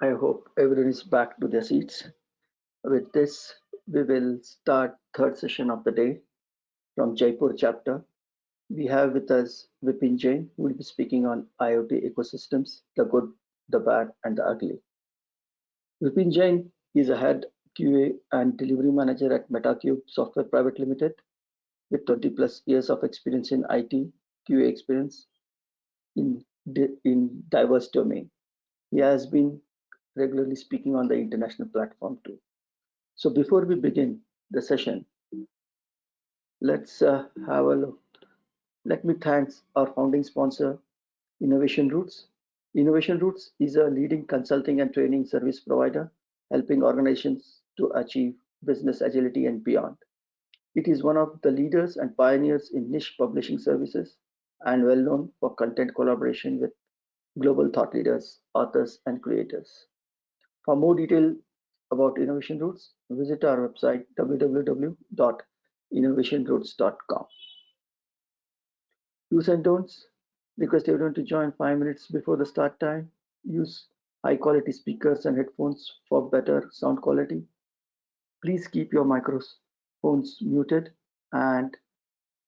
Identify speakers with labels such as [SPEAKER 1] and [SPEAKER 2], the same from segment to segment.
[SPEAKER 1] I hope everyone is back to their seats. With this, we will start third session of the day from Jaipur chapter. We have with us Vipin Jain, who will be speaking on IoT ecosystems, the good, the bad, and the ugly. Vipin Jain is a head QA and delivery manager at MetaCube Software Private Limited with 20 plus years of experience in IT, QA experience in, in diverse domain. He has been regularly speaking on the international platform too. So before we begin the session, let's have a look. Let me thank our founding sponsor, Innovation Roots. Innovation Roots is a leading consulting and training service provider, helping organizations to achieve business agility and beyond. It is one of the leaders and pioneers in niche publishing services and well known for content collaboration with global thought leaders, authors, and creators. For more detail about Innovation Roots, visit our website www.innovationroots.com. Do's and don'ts. Request everyone to join 5 minutes before the start time. Use high quality speakers and headphones for better sound quality. Please keep your microphones muted and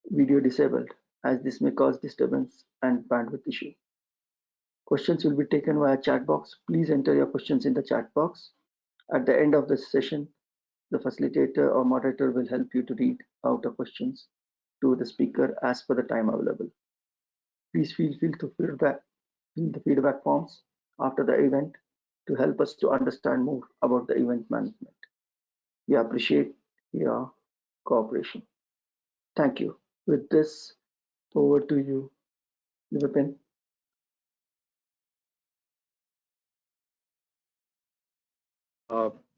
[SPEAKER 1] video disabled, as this may cause disturbance and bandwidth issue. Questions will be taken via chat box. Please enter your questions in the chat box. At the end of the session, the facilitator or moderator will help you to read out the questions to the speaker as per the time available. Please feel free to fill the feedback forms after the event to help us to understand more about the event management. We appreciate your cooperation. Thank you. With this, over to you, Vipin.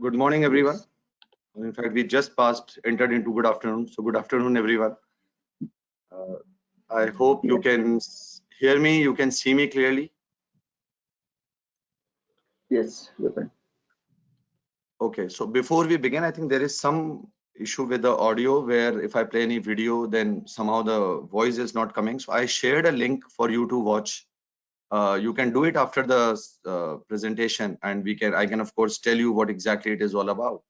[SPEAKER 2] Good morning, everyone.
[SPEAKER 1] Yes.
[SPEAKER 2] In fact, we just entered into good afternoon. So good afternoon, everyone. I hope you
[SPEAKER 1] Yes.
[SPEAKER 2] can hear me, you can see me clearly.
[SPEAKER 1] Yes, Vipin.
[SPEAKER 2] Okay, so before we begin, I think there is some issue with the audio where if I play any video, then somehow the voice is not coming. So I shared a link for you to watch. You can do it after the presentation, and I can of course tell you what exactly it is all about.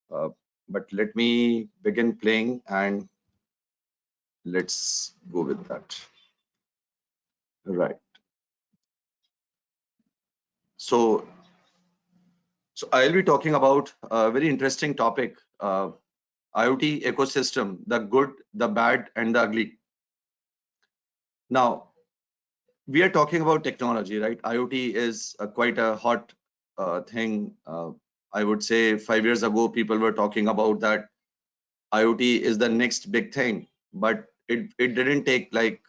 [SPEAKER 2] But let me begin playing and let's go with that. Right. So I'll be talking about a very interesting topic, IoT ecosystem, the good, the bad, and the ugly. Now, we are talking about technology, right? IoT is quite a hot thing. I would say 5 years ago, people were talking about that IoT is the next big thing, but it didn't take like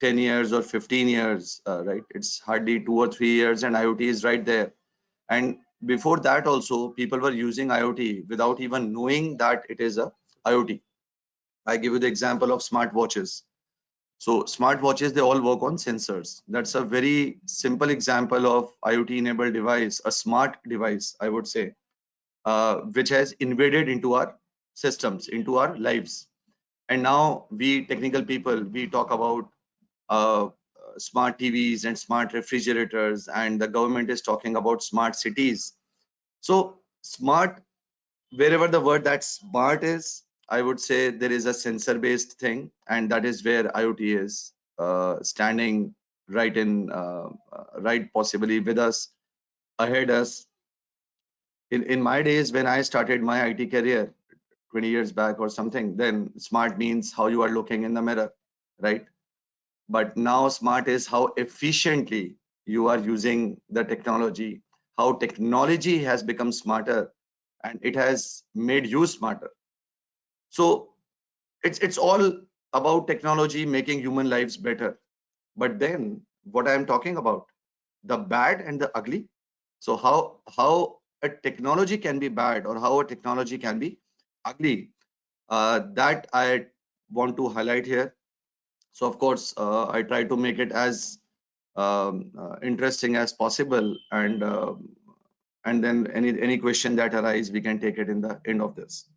[SPEAKER 2] 10 years or 15 years, right? It's hardly 2 or 3 years and IoT is right there. And before that also, people were using IoT without even knowing that it is a IoT. I give you the example of smartwatches. So smartwatches, they all work on sensors. That's a very simple example of IoT enabled device, a smart device, I would say, which has invaded into our systems, into our lives. And now we technical people, we talk about smart TVs and smart refrigerators, and the government is talking about smart cities. So smart, wherever the word that smart is, I would say there is a sensor based thing, and that is where IoT is standing right right possibly with us, ahead us. In my days when I started my IT career 20 years back or something, then smart means how you are looking in the mirror, right? But now smart is how efficiently you are using the technology, how technology has become smarter and it has made you smarter. So it's all about technology making human lives better. But then what I'm talking about, the bad and the ugly. So how a technology can be bad or how a technology can be ugly, that I want to highlight here. So of course, I try to make it as interesting as possible, and then any question that arise, we can take it in the end of this.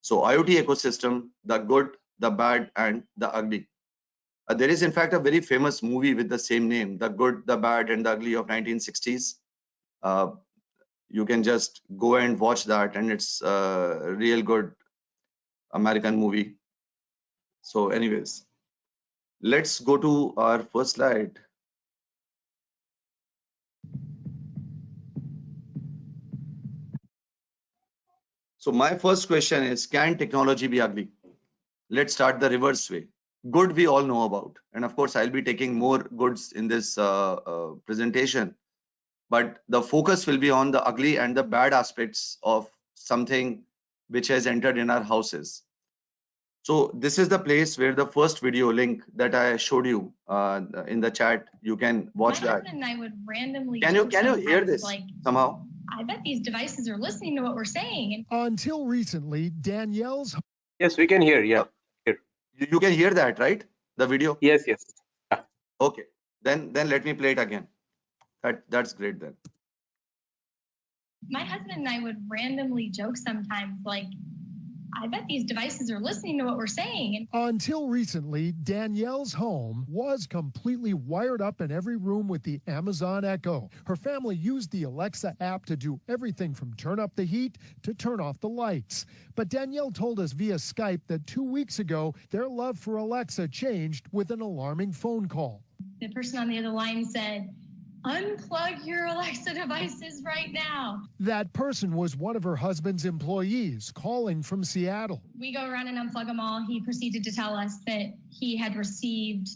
[SPEAKER 2] So IoT ecosystem, the good, the bad, and the ugly. There is in fact a very famous movie with the same name, The Good, the Bad, and the Ugly of 1960s. You can just go and watch that, and it's a real good American movie. So anyways, let's go to our first slide. So my first question is, can technology be ugly? Let's start the reverse way. Good we all know about, and of course I'll be taking more goods in this presentation, but the focus will be on the ugly and the bad aspects of something which has entered in our houses. So this is the place where the first video link that I showed you in the chat, you can watch that.
[SPEAKER 3] My husband and I would randomly
[SPEAKER 2] Can you hear this
[SPEAKER 3] like
[SPEAKER 2] somehow?
[SPEAKER 3] I bet these devices are listening to what we're saying.
[SPEAKER 4] Until recently, Danielle's
[SPEAKER 5] Yes, we can hear. Yeah. Here.
[SPEAKER 2] You can hear that, right? The video?
[SPEAKER 5] Yes, yes. Yeah.
[SPEAKER 2] Okay. Then let me play it again. That's great then.
[SPEAKER 3] My husband and I would randomly joke sometimes like, I bet these devices are listening to what we're saying.
[SPEAKER 4] Until recently, Danielle's home was completely wired up in every room with the Amazon Echo. Her family used the Alexa app to do everything from turn up the heat to turn off the lights. But Danielle told us via Skype that 2 weeks ago, their love for Alexa changed with an alarming phone call.
[SPEAKER 3] The person on the other line said, unplug your Alexa devices right now.
[SPEAKER 4] That person was one of her husband's employees calling from Seattle.
[SPEAKER 3] We go around and unplug them all. He proceeded to tell us that he had received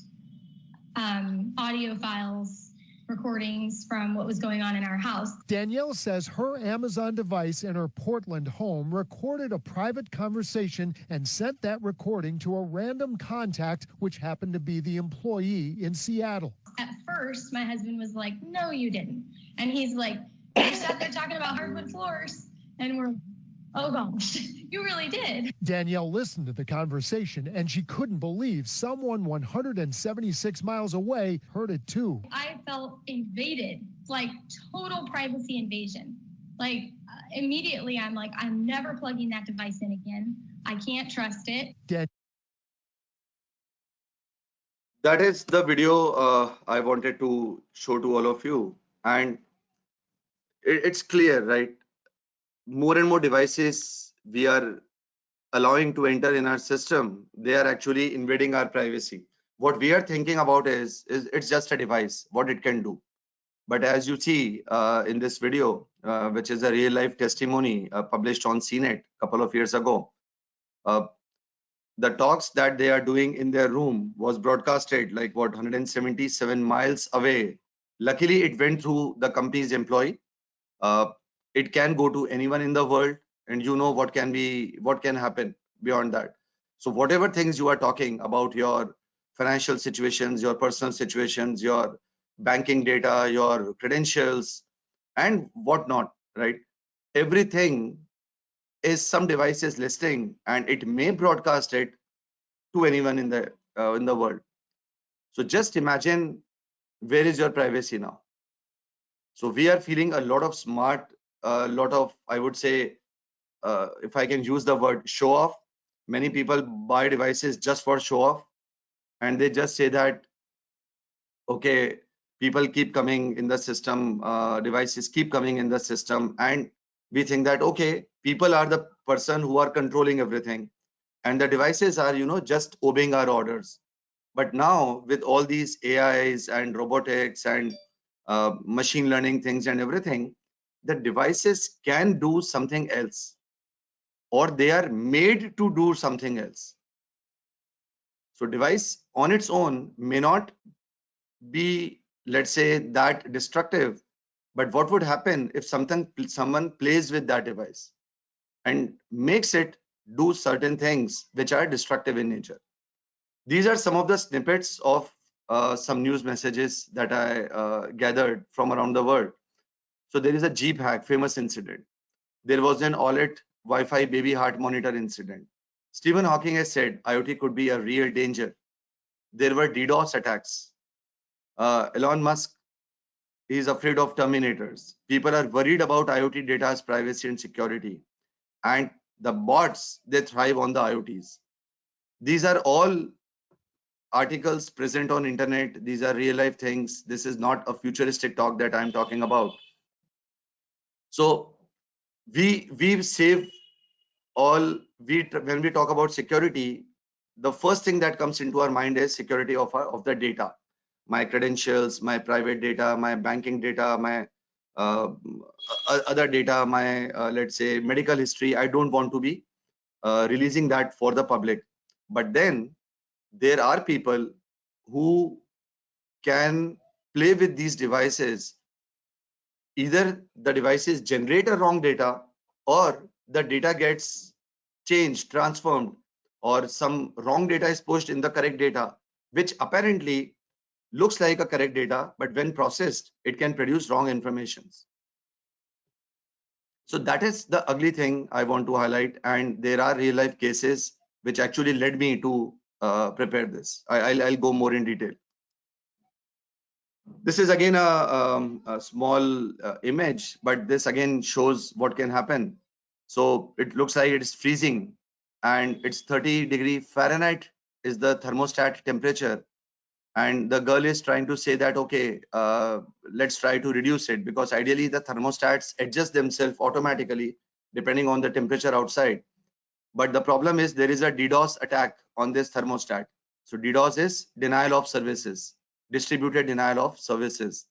[SPEAKER 3] audio files, recordings from what was going on in our house.
[SPEAKER 4] Danielle says her Amazon device in her Portland home recorded a private conversation and sent that recording to a random contact, which happened to be the employee in Seattle.
[SPEAKER 3] At first, my husband was like, no, you didn't. And he's like, you sat there talking about hardwood floors. And we're, oh gosh, you really did.
[SPEAKER 4] Danielle listened to the conversation and she couldn't believe someone 176 miles away heard it too.
[SPEAKER 3] I felt invaded, like total privacy invasion. Like immediately I'm like, I'm never plugging that device in again. I can't trust it.
[SPEAKER 2] That is the video I wanted to show to all of you. And it's clear, right? More and more devices we are allowing to enter in our system, they are actually invading our privacy. What we are thinking about is it's just a device, what it can do. But as you see in this video, which is a real life testimony published on CNET a couple of years ago, the talks that they are doing in their room was broadcasted like what 177 miles away. Luckily, it went through the company's employee. It can go to anyone in the world, and you know what can happen beyond that. So whatever things you are talking about, your financial situations, your personal situations, your banking data, your credentials, and whatnot, right? Everything is some device is listening, and it may broadcast it to anyone in the world. So just imagine, where is your privacy now? So we are feeling a lot of smart, a lot of, I would say, if I can use the word show off. Many people buy devices just for show off, and they just say that, okay, people keep coming in the system, devices keep coming in the system, and we think that, okay, people are the person who are controlling everything, and the devices are, just obeying our orders. But now with all these AIs and robotics and machine learning things and everything, the devices can do something else, or they are made to do something else. So device on its own may not be, let's say, that destructive, but what would happen if someone plays with that device and makes it do certain things which are destructive in nature? These are some of the snippets of some news messages that I gathered from around the world. So there is a Jeep hack, famous incident. There was an OLED Wi-Fi baby heart monitor incident. Stephen Hawking has said IoT could be a real danger. There were DDoS attacks. Elon Musk is afraid of terminators. People are worried about IoT data's privacy and security. And the bots, they thrive on the IoTs. These are all articles present on internet. These are real life things. This is not a futuristic talk that I'm talking about. So we save all, when we talk about security, the first thing that comes into our mind is security of the data, my credentials, my private data, my banking data, my other data, my let's say medical history. I don't want to be releasing that for the public. But then there are people who can play with these devices. Either the devices generate a wrong data, or the data gets changed, transformed, or some wrong data is pushed in the correct data, which apparently looks like a correct data, but when processed, it can produce wrong informations. So that is the ugly thing I want to highlight. And there are real life cases which actually led me to prepare this. I'll go more in detail. This is again a small image, but this again shows what can happen. So it looks like it is freezing, and it's 30°F is the thermostat temperature. And the girl is trying to say that, okay, let's try to reduce it, because ideally the thermostats adjust themselves automatically depending on the temperature outside. But the problem is there is a DDoS attack on this thermostat. So DDoS is denial of services, distributed denial of services.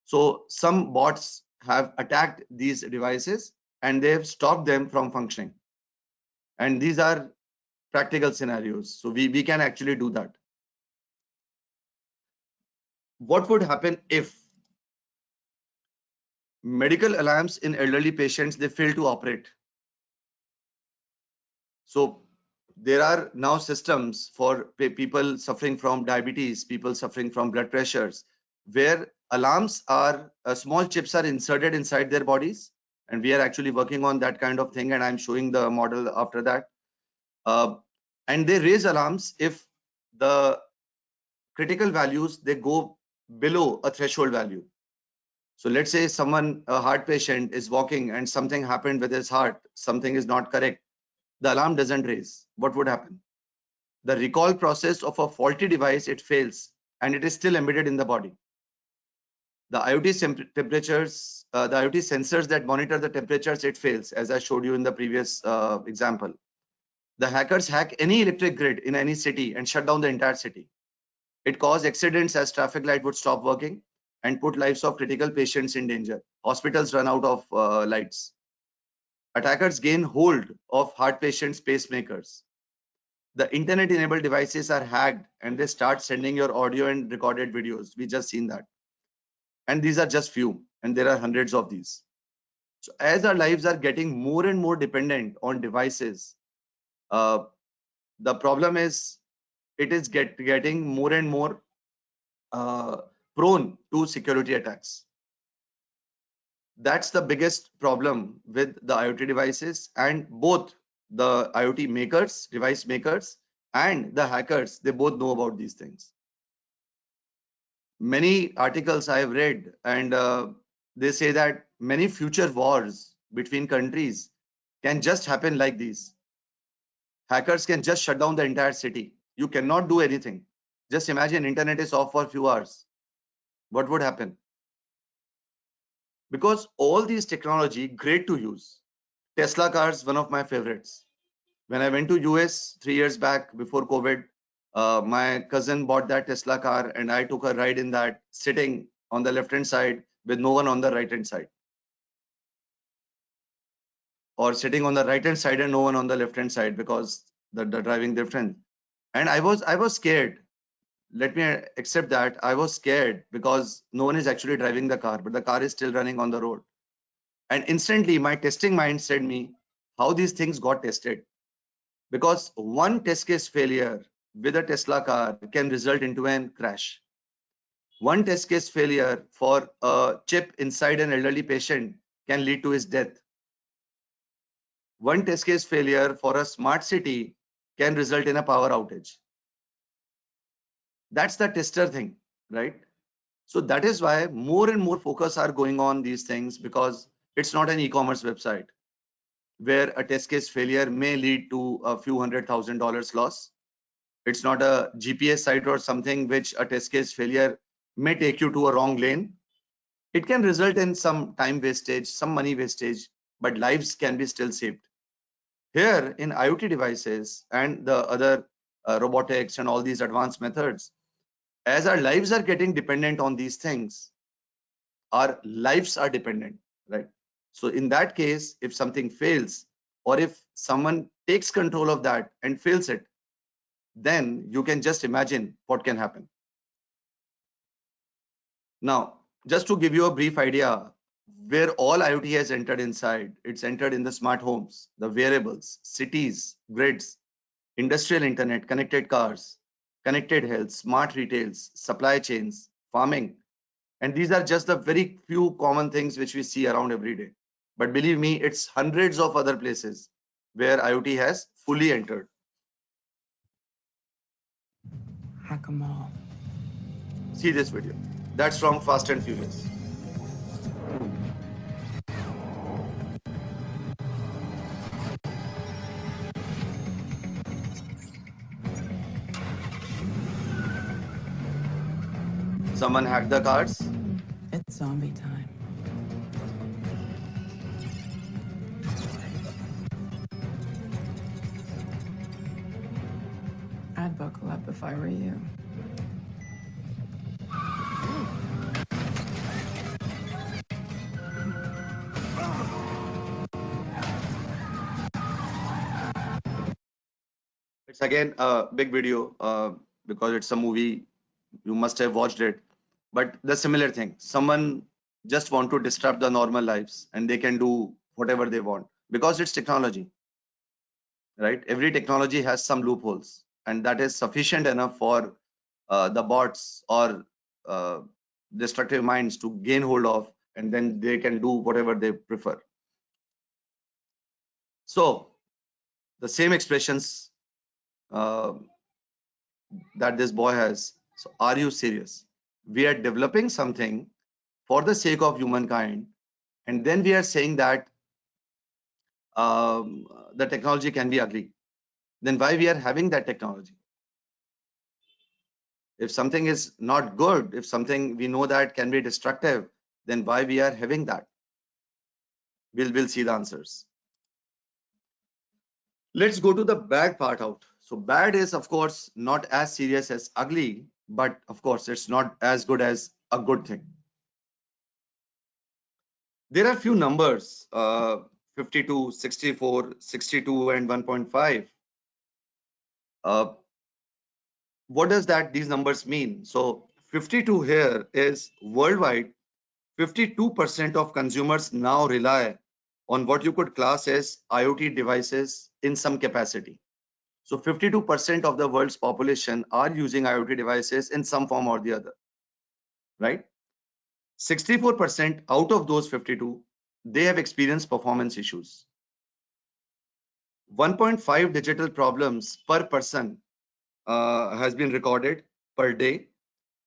[SPEAKER 2] So some bots have attacked these devices and they have stopped them from functioning. And these are practical scenarios. So we can actually do that. What would happen if medical alarms in elderly patients, they fail to operate? So there are now systems for people suffering from diabetes, people suffering from blood pressures, where alarms are, small chips are inserted inside their bodies. And we are actually working on that kind of thing. And I'm showing the model after that. And they raise alarms if the critical values, they go below a threshold value. So let's say someone, a heart patient, is walking and something happened with his heart, something is not correct. The alarm doesn't raise. What would happen? The recall process of a faulty device, it fails, and it is still embedded in the body. The IoT temperatures, the IoT sensors that monitor the temperatures, it fails, as I showed you in the previous example. The hackers hack any electric grid in any city and shut down the entire city. It caused accidents as traffic light would stop working and put lives of critical patients in danger. Hospitals run out of lights. Attackers gain hold of heart patients' pacemakers. The internet-enabled devices are hacked and they start sending your audio and recorded videos. We just seen that. And these are just few, and there are hundreds of these. So as our lives are getting more and more dependent on devices, the problem is it is getting more and more prone to security attacks. That's the biggest problem with the IoT devices, and both the IoT makers, device makers, and the hackers, they both know about these things. Many articles I have read, and they say that many future wars between countries can just happen like these. Hackers can just shut down the entire city. You cannot do anything. Just imagine internet is off for a few hours. What would happen? Because all these technology, great to use. Tesla cars, one of my favorites. When I went to US 3 years back before COVID, my cousin bought that Tesla car and I took a ride in that, sitting on the left hand side with no one on the right hand side, or sitting on the right hand side and no one on the left hand side, because the driving different. And I was scared. Let me accept that I was scared because no one is actually driving the car, but the car is still running on the road. And instantly my testing mind said me how these things got tested. Because one test case failure with a Tesla car can result into an crash. One test case failure for a chip inside an elderly patient can lead to his death. One test case failure for a smart city can result in a power outage. That's the tester thing, right? So that is why more and more focus are going on these things, because it's not an e-commerce website where a test case failure may lead to a few $100,000 loss. It's not a GPS site or something which a test case failure may take you to a wrong lane It can result in some time wastage, some money wastage, but lives can be still saved. Here in IoT devices and the other robotics and all these advanced methods, as our lives are getting dependent on these things, our lives are dependent, right? So in that case, if something fails, or if someone takes control of that and fails it, then you can just imagine what can happen. Now, just to give you a brief idea where all IoT has entered inside, it's entered in the smart homes, the wearables, cities, grids, industrial internet, connected cars, connected health, smart retails, supply chains, farming. And these are just the very few common things which we see around every day. But believe me, it's hundreds of other places where IoT has fully entered.
[SPEAKER 6] Hack 'em all.
[SPEAKER 2] See this video. That's from Fast and Furious. Someone hacked the cars.
[SPEAKER 6] It's zombie time. I'd buckle up if I were you.
[SPEAKER 2] It's again a big video because it's a movie. You must have watched it. But the similar thing, someone just want to disrupt the normal lives and they can do whatever they want because it's technology, right? Every technology has some loopholes, and that is sufficient enough for the bots or uh, destructive minds to gain hold of, and then they can do whatever they prefer. So the same expressions uh, that this boy has. So are you serious? We are developing something for the sake of humankind, and then we are saying that the technology can be ugly. Then why we are having that technology? If something is not good, if something we know that can be destructive, then why we are having that? We'll see the answers. Let's go to the bad part out. So bad is of course not as serious as ugly, but of course it's not as good as a good thing. There are few numbers, 52, 64, 62, and 1.5. What does these numbers mean? So 52 here is worldwide. 52% of consumers now rely on what you could class as IoT devices in some capacity. So 52% of the world's population are using IoT devices in some form or the other, right? 64% out of those 52, they have experienced performance issues. 1.5 digital problems per person has been recorded per day.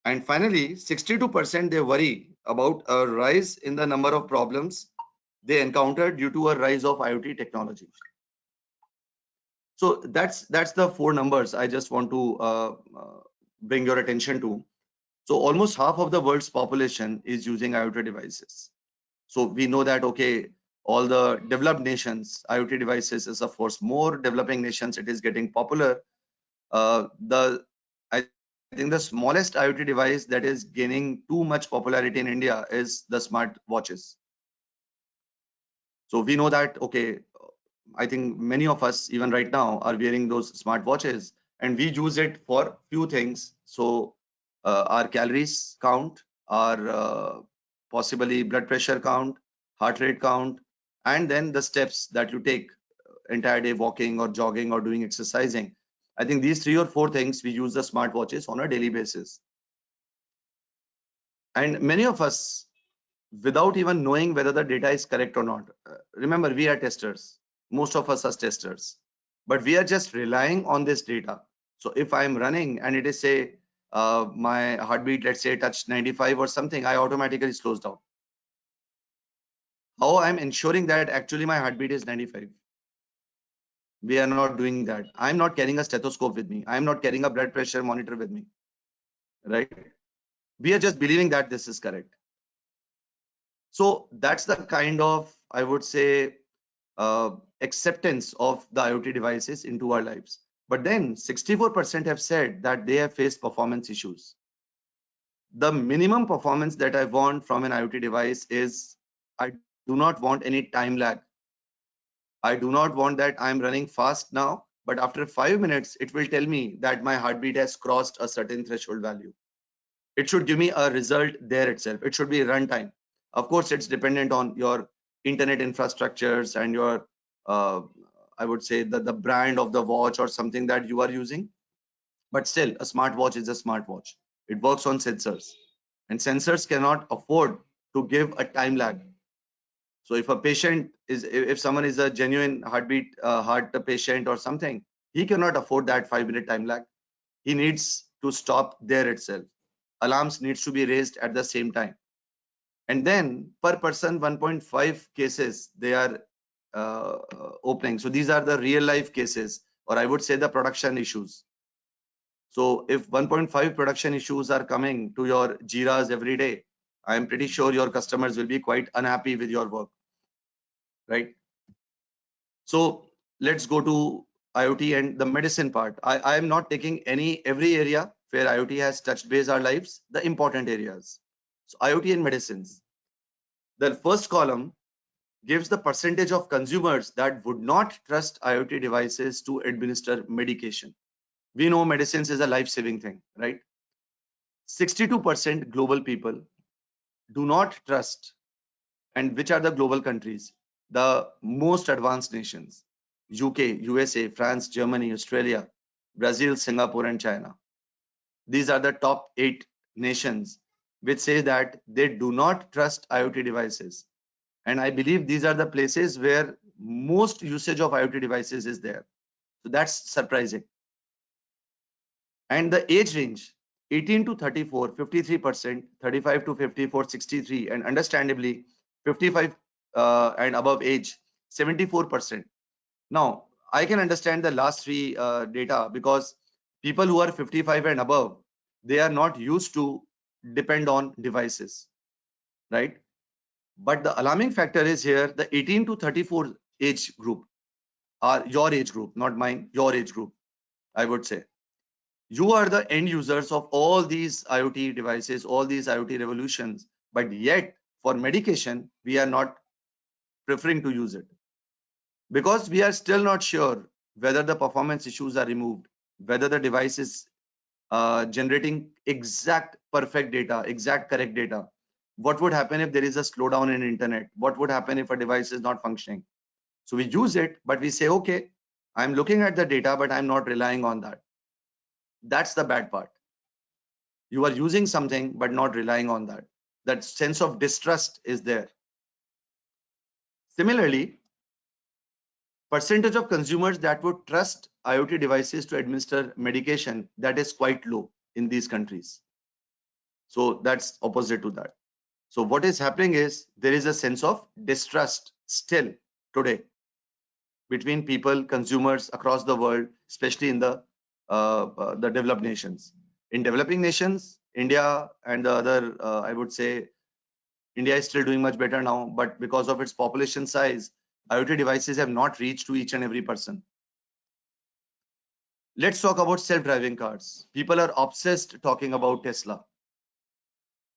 [SPEAKER 2] And finally, 62% they worry about a rise in the number of problems they encountered due to a rise of IoT technology. So that's the four numbers I just want to bring your attention to. So almost half of the world's population is using IoT devices. So we know that, okay, all the developed nations, IoT devices is of course more developing nations, it is getting popular. I think the smallest IoT device that is gaining too much popularity in India is the smart watches. So we know that, okay, I think many of us even right now are wearing those smart watches, and we use it for few things. So our calories count, our possibly blood pressure count, heart rate count, and then the steps that you take entire day walking or jogging or doing exercising. I think these 3 or 4 things we use the smartwatches on a daily basis. And many of us, without even knowing whether the data is correct or not, remember, we are testers. Most of us are testers, but we are just relying on this data. So if I'm running and it is say my heartbeat, let's say touch 95 or something, I automatically slows down. How I'm ensuring that actually my heartbeat is 95? We are not doing that. I'm not carrying a stethoscope with me. I'm not carrying a blood pressure monitor with me, right? We are just believing that this is correct. So that's the kind of, I would say, acceptance of the IoT devices into our lives. But then 64% have said that they have faced performance issues. The minimum performance that I want from an IoT device is I do not want any time lag. I do not want that I'm running fast now, but after 5 minutes, it will tell me that my heartbeat has crossed a certain threshold value. It should give me a result there itself. It should be runtime. Of course, it's dependent on your internet infrastructures and your, I would say, the brand of the watch or something that you are using. But still, a smartwatch is a smartwatch. It works on sensors, and sensors cannot afford to give a time lag. So if a patient is, if someone is a genuine heart patient or something, he cannot afford that 5-minute time lag. He needs to stop there itself. Alarms needs to be raised at the same time. And then per person, 1.5 cases they are opening. So these are the real life cases, or I would say the production issues. So if 1.5 production issues are coming to your Jiras every day, I am pretty sure your customers will be quite unhappy with your work, right? So let's go to IoT and the medicine part. I am not taking every area where IoT has touched base our lives, the important areas. So IoT and medicines. The first column gives the percentage of consumers that would not trust IoT devices to administer medication. We know medicines is a life-saving thing, right? 62% global people do not trust. And which are the global countries? The most advanced nations: UK, USA, France, Germany, Australia, Brazil, Singapore, and China. These are the top 8 nations which say that they do not trust IoT devices. And I believe these are the places where most usage of IoT devices is there. So that's surprising. And the age range, 18 to 34, 53%, 35 to 54, 63, and understandably 55 and above age, 74%. Now, I can understand the last three data because people who are 55 and above, they are not used to depend on devices, right? But the alarming factor is here, the 18 to 34 age group, are your age group, not mine, your age group, I would say. You are the end users of all these IoT devices, all these IoT revolutions, but yet for medication, we are not preferring to use it because we are still not sure whether the performance issues are removed, whether the device is generating exact perfect data, exact correct data. What would happen if there is a slowdown in internet? What would happen if a device is not functioning? So we use it, but we say, okay, I'm looking at the data, but I'm not relying on that. That's the bad part. You are using something, but not relying on that. That sense of distrust is there. Similarly, percentage of consumers that would trust IoT devices to administer medication, that is quite low in these countries. So that's opposite to that. So what is happening is there is a sense of distrust still today between people, consumers across the world, especially in the developed nations. In developing nations, India and the other, I would say, India is still doing much better now, but because of its population size, IoT devices have not reached to each and every person. Let's talk about self-driving cars. People are obsessed talking about Tesla,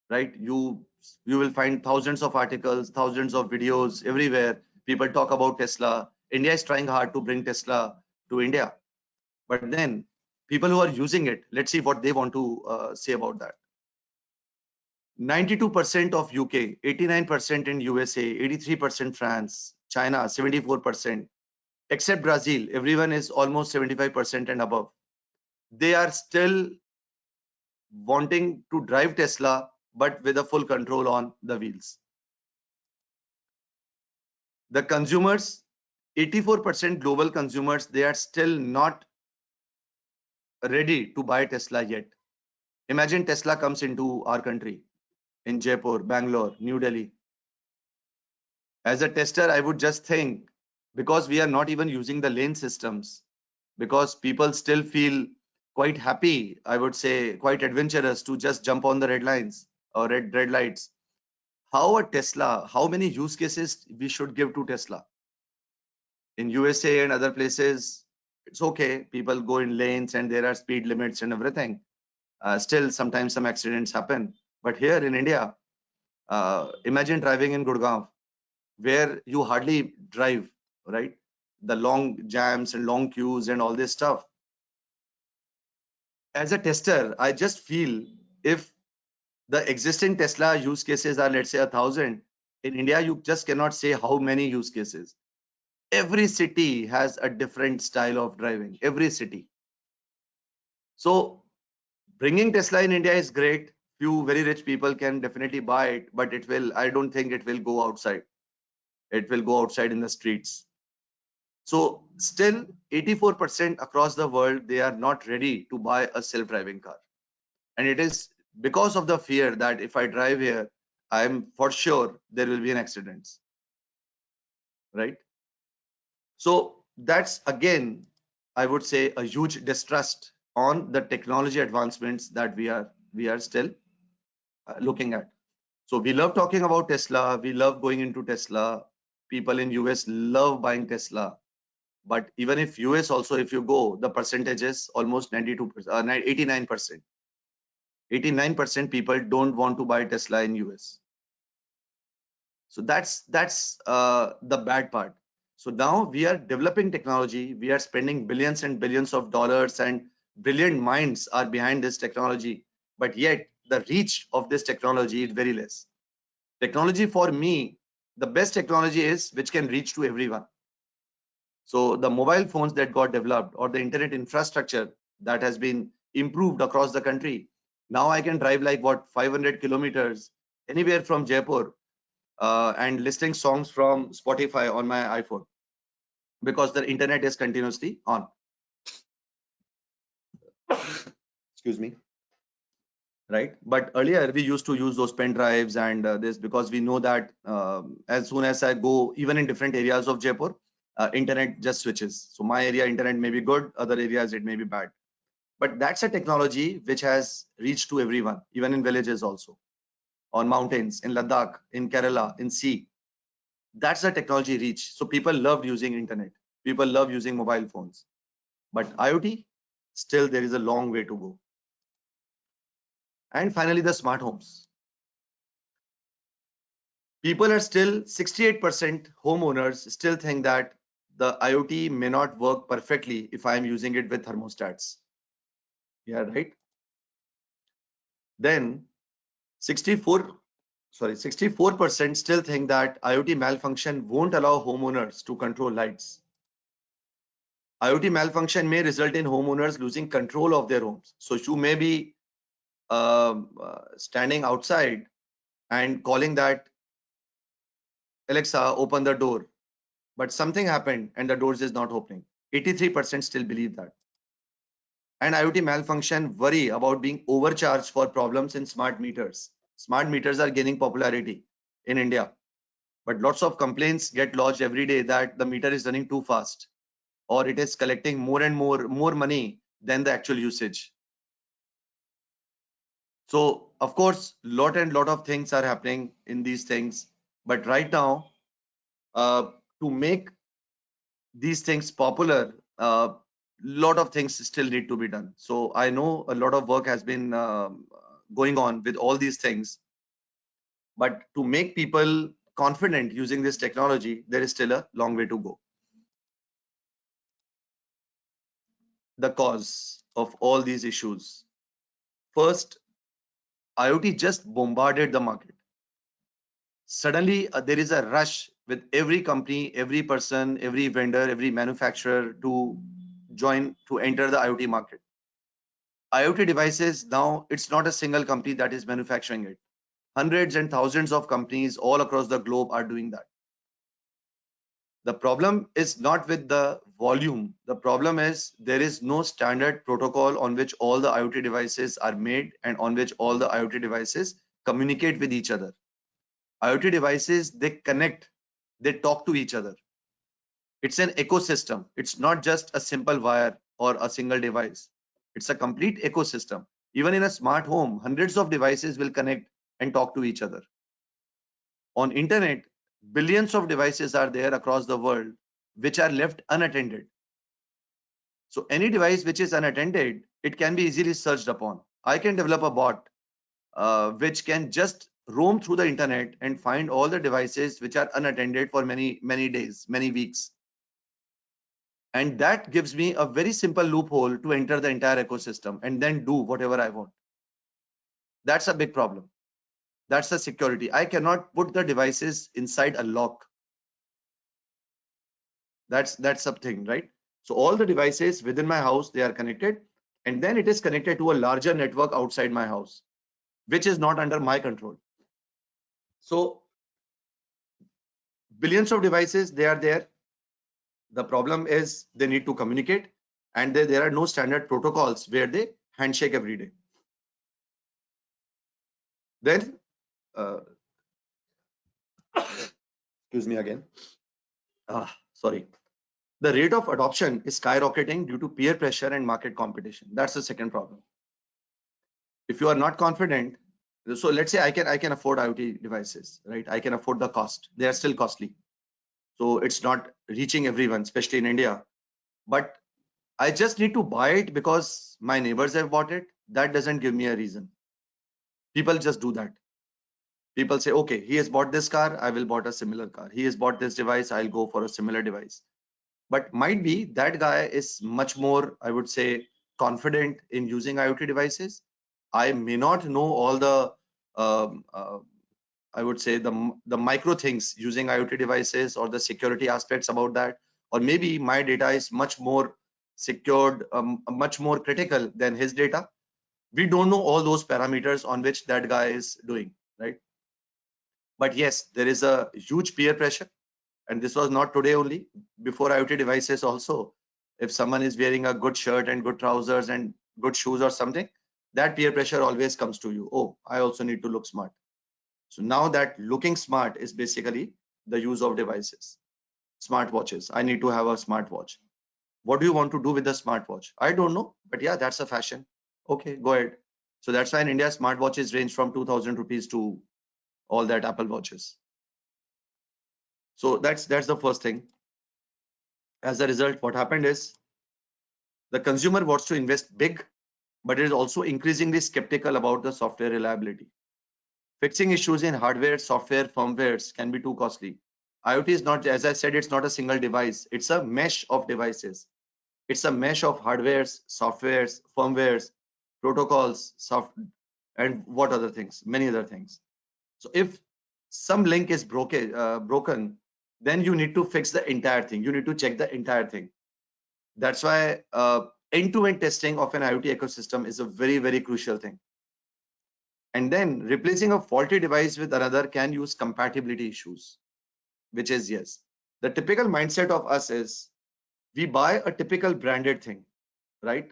[SPEAKER 2] right? You will find thousands of articles, thousands of videos everywhere. People talk about Tesla. India is trying hard to bring Tesla to India. But then people who are using it, let's see what they want to say about that. 92% of UK, 89% in USA, 83% France, China, 74%, except Brazil, everyone is almost 75% and above. They are still wanting to drive Tesla, but with a full control on the wheels. The consumers, 84% global consumers, they are still not ready to buy Tesla yet. Imagine Tesla comes into our country in Jaipur, Bangalore, New Delhi. As a tester, I would just think, because we are not even using the lane systems, because people still feel quite happy, I would say quite adventurous to just jump on the red lines or red lights. how a Tesla, how many use cases we should give to Tesla. In USA and other places, it's okay. People go in lanes and there are speed limits and everything. Still, sometimes some accidents happen. But here in India, imagine driving in Gurgaon, where you hardly drive, right? The long jams and long queues and all this stuff. As a tester, I just feel if the existing Tesla use cases are, let's say, 1,000, in India, you just cannot say how many use cases. Every city has a different style of driving, every city. So bringing Tesla in India is great. Few very rich people can definitely buy it, but I don't think it will go outside. It will go outside in the streets. So still 84% across the world, they are not ready to buy a self-driving car. And it is because of the fear that if I drive here, I'm for sure there will be an accident, right? So that's again, I would say, a huge distrust on the technology advancements that we are still looking at. So we love talking about Tesla. We love going into Tesla. People in US love buying Tesla. But even if US also, if you go, the percentage is almost 92%, 89%. 89% people don't want to buy Tesla in US. So that's the bad part. So now we are developing technology. We are spending billions and billions of dollars, and brilliant minds are behind this technology. But yet the reach of this technology is very less. Technology for me, the best technology is which can reach to everyone. So the mobile phones that got developed or the internet infrastructure that has been improved across the country. Now I can drive like 500 kilometers anywhere from Jaipur and listening songs from Spotify on my iPhone because the internet is continuously on. Excuse me. Right. But earlier we used to use those pen drives and this because we know that as soon as I go even in different areas of Jaipur, internet just switches. So my area internet may be good, other areas it may be bad. But that's a technology which has reached to everyone, even in villages also, on mountains, in Ladakh, in Kerala, in sea. That's the technology reach. So people love using internet. People love using mobile phones. But IoT, still there is a long way to go. And finally, the smart homes. People are still 68% homeowners still think that the IoT may not work perfectly if I am using it with thermostats. Yeah, right. Then 64% still think that IoT malfunction won't allow homeowners to control lights. IoT malfunction may result in homeowners losing control of their homes. So you may be standing outside and calling that Alexa, open the door, but something happened and the doors is not opening. 83% still believe that. And IoT malfunction worry about being overcharged for problems in smart meters. Smart meters are gaining popularity in India, but lots of complaints get lodged every day that the meter is running too fast or it is collecting more and more money than the actual usage. So of course, lot of things are happening in these things, but right now, to make these things popular, lot of things still need to be done. So I know a lot of work has been going on with all these things, but to make people confident using this technology, there is still a long way to go. The cause of all these issues. First, IoT just bombarded the market. Suddenly, there is a rush with every company, every person, every vendor, every manufacturer to enter the IoT market. IoT devices, now it's not a single company that is manufacturing it. Hundreds and thousands of companies all across the globe are doing that. The problem is not with the volume. The problem is there is no standard protocol on which all the IoT devices are made and on which all the IoT devices communicate with each other. IoT devices, they connect, they talk to each other. It's an ecosystem. It's not just a simple wire or a single device. It's a complete ecosystem. Even in a smart home, hundreds of devices will connect and talk to each other. On internet, billions of devices are there across the world which are left unattended. So any device which is unattended, it can be easily searched upon. I can develop a bot which can just roam through the internet and find all the devices which are unattended for many days, many weeks. And that gives me a very simple loophole to enter the entire ecosystem and then do whatever I want. That's a big problem. That's the security. I cannot put the devices inside a lock. That's something, right? So all the devices within my house, they are connected, and then it is connected to a larger network outside my house, which is not under my control. So billions of devices, they are there. The problem is they need to communicate, and there are no standard protocols where they handshake every day. Then, excuse me again. Sorry. The rate of adoption is skyrocketing due to peer pressure and market competition. That's the second problem. If you are not confident, so let's say I can afford IoT devices, right? I can afford the cost. They are still costly. So it's not reaching everyone, especially in India. But I just need to buy it because my neighbors have bought it. That doesn't give me a reason. People just do that. People say, okay, he has bought this car, I will bought a similar car. He has bought this device, I'll go for a similar device. But might be that guy is much more, I would say, confident in using IoT devices. I may not know all the, I would say, the micro things using IoT devices or the security aspects about that. Or maybe my data is much more secured, much more critical than his data. We don't know all those parameters on which that guy is doing, right? But yes, there is a huge peer pressure. And this was not today only, before IoT devices also. If someone is wearing a good shirt and good trousers and good shoes or something, that peer pressure always comes to you. Oh, I also need to look smart. So now that looking smart is basically the use of devices. Smartwatches. I need to have a smartwatch. What do you want to do with the smartwatch? I don't know, but yeah, that's a fashion. Okay, go ahead. So that's why in India, smartwatches range from 2,000 rupees to all that Apple watches. So that's the first thing. As a result, what happened is the consumer wants to invest big, but is also increasingly skeptical about the software reliability. Fixing issues in hardware, software, firmwares can be too costly. IoT is not, as I said, it's not a single device. It's a mesh of devices. It's a mesh of hardwares, softwares, firmwares, protocols, and what other things, many other things. So if some link is broken, then you need to fix the entire thing. You need to check the entire thing. That's why end-to-end testing of an IoT ecosystem is a very, very crucial thing. And then replacing a faulty device with another can use compatibility issues, which is yes. The typical mindset of us is we buy a typical branded thing, right?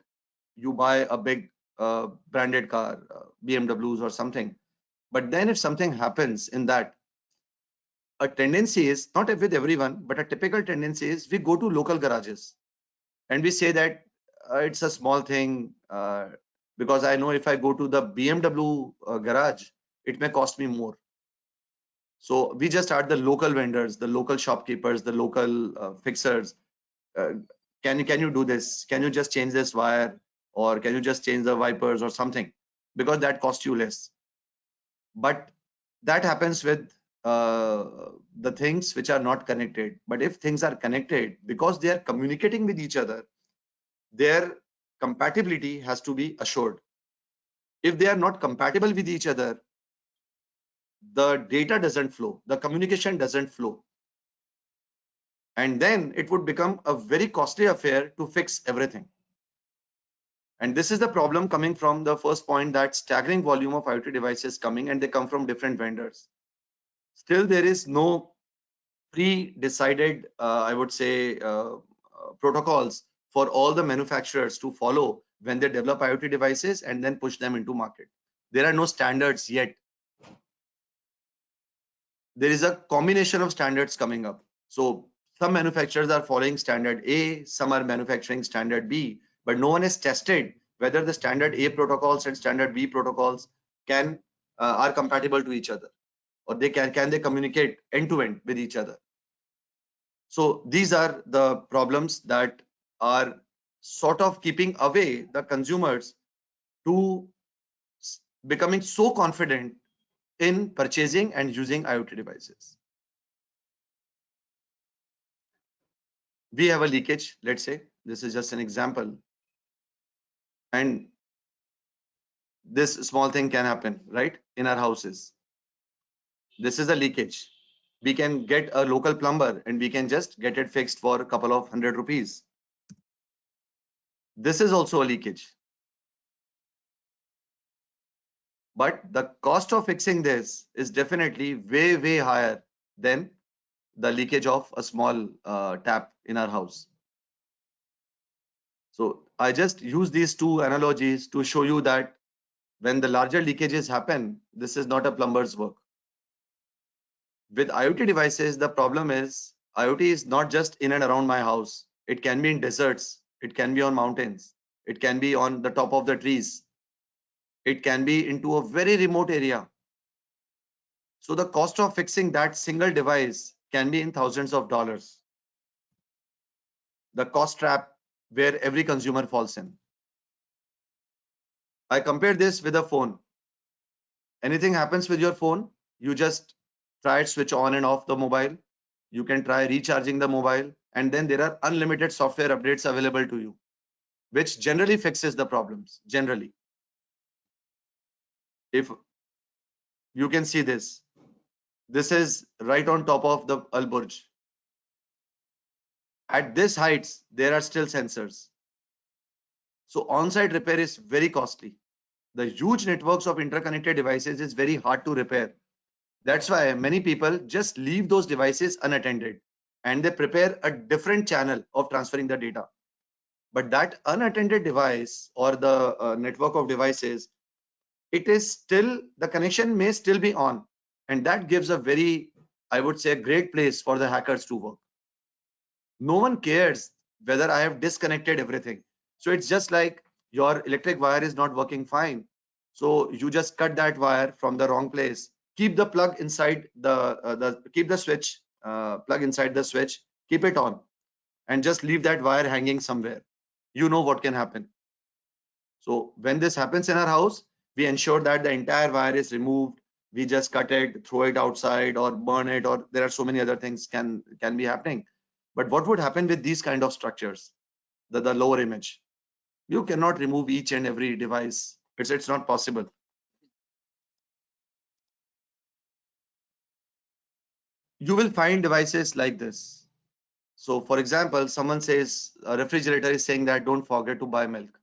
[SPEAKER 2] You buy a big branded car, BMWs or something. But then if something happens in that, a tendency is, not with everyone, but a typical tendency is we go to local garages and we say that it's a small thing because I know if I go to the BMW garage, it may cost me more. So we just start the local vendors, the local shopkeepers, the local fixers. Can you do this? Can you just change this wire, or can you just change the wipers or something? Because that costs you less. But that happens with the things which are not connected. But if things are connected, because they are communicating with each other, their compatibility has to be assured. If they are not compatible with each other, the data doesn't flow, the communication doesn't flow. And then it would become a very costly affair to fix everything. And this is the problem coming from the first point, that staggering volume of IoT devices coming, and they come from different vendors. Still, there is no pre-decided, I would say, protocols for all the manufacturers to follow when they develop IoT devices and then push them into market. There are no standards yet. There is a combination of standards coming up. So some manufacturers are following standard A, some are manufacturing standard B, but no one has tested whether the standard A protocols and standard B protocols are compatible to each other. or can they communicate end to end with each other? So these are the problems that are sort of keeping away the consumers to becoming so confident in purchasing and using IoT devices. We have a leakage, let's say, this is just an example. And this small thing can happen, right, in our houses. This is a leakage. We can get a local plumber and we can just get it fixed for a couple of ₹100. This is also a leakage. But the cost of fixing this is definitely way, way higher than the leakage of a small tap in our house. So I just use these two analogies to show you that when the larger leakages happen, this is not a plumber's work. With IoT devices, the problem is IoT is not just in and around my house. It can be in deserts. It can be on mountains. It can be on the top of the trees. It can be into a very remote area. So the cost of fixing that single device can be in thousands of dollars. The cost trap where every consumer falls in. I compare this with a phone. Anything happens with your phone, you just try switch on and off the mobile. You can try recharging the mobile, and then there are unlimited software updates available to you, which generally fixes the problems. Generally, if you can see this is right on top of the Al Burj. At this heights, there are still sensors. So on-site repair is very costly. The huge networks of interconnected devices is very hard to repair. That's why many people just leave those devices unattended and they prepare a different channel of transferring the data. But that unattended device or the network of devices, it is still, the connection may still be on. And that gives a very, I would say, a great place for the hackers to work. No one cares whether I have disconnected everything. So it's just like your electric wire is not working fine. So you just cut that wire from the wrong place. Keep the plug inside keep the switch, plug inside the switch, keep it on, and just leave that wire hanging somewhere. You know what can happen. So when this happens in our house, we ensure that the entire wire is removed. We just cut it, throw it outside, or burn it, or there are so many other things can be happening. But what would happen with these kind of structures? The lower image. You cannot remove each and every device. It's not possible. You will find devices like this. So for example, someone says a refrigerator is saying that don't forget to buy milk.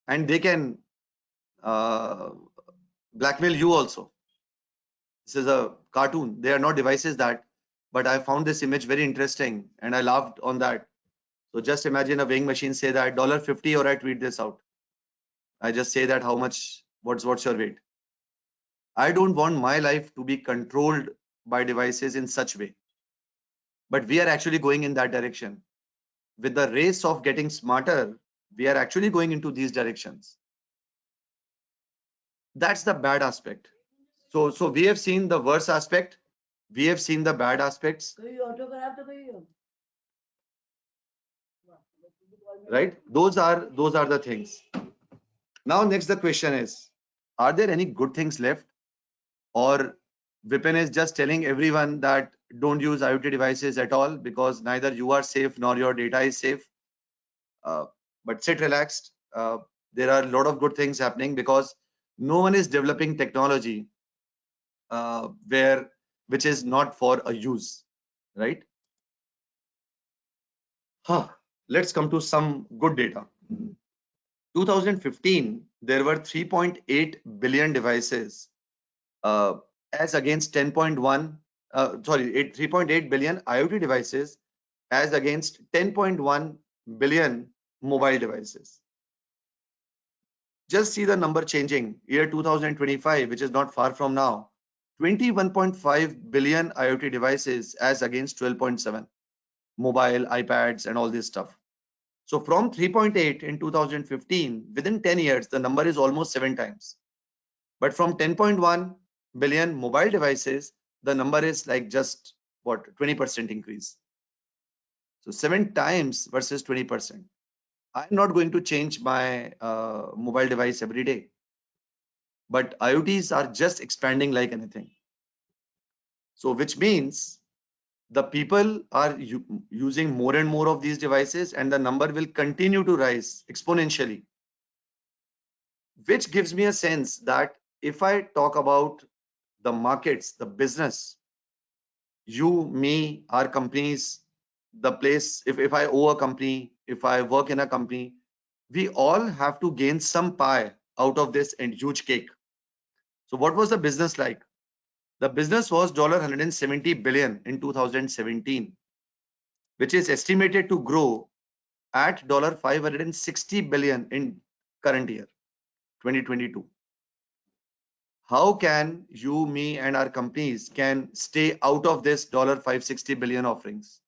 [SPEAKER 2] And they can blackmail you also. This is a cartoon. They are not devices that, but I found this image very interesting and I laughed on that. So just imagine a weighing machine say that $50 or I tweet this out. I just say that how much, what's your weight? I don't want my life to be controlled by devices in such way. But we are actually going in that direction. With the race of getting smarter, we are actually going into these directions. That's the bad aspect. So we have seen the worst aspect. We have seen the bad aspects. Right? Those are the things. Now, next the question is, are there any good things left? Or Vipin is just telling everyone that don't use IoT devices at all because neither you are safe nor your data is safe. But sit relaxed. There are a lot of good things happening because no one is developing technology which is not for a use, right? Let's come to some good data. 2015, there were 3.8 billion devices as against 3.8 billion IoT devices as against 10.1 billion mobile devices. Just see the number changing. Year 2025, which is not far from now, 21.5 billion IoT devices as against 12.7 mobile, iPads, and all this stuff. So from 3.8 in 2015, within 10 years, the number is almost 7 times. But from 10.1 billion mobile devices, the number is like just what, 20% increase. So 7 times versus 20%. I'm not going to change my mobile device every day, but IoTs are just expanding like anything. So which means the people are using more and more of these devices, and the number will continue to rise exponentially, which gives me a sense that if I talk about the markets, the business, you, me, our companies, the place, if I owe a company, if I work in a company, we all have to gain some pie out of this and huge cake. So what was the business like? The business was $170 billion in 2017, which is estimated to grow at $560 billion in current year, 2022. How can you, me, and our companies can stay out of this $560 billion offerings?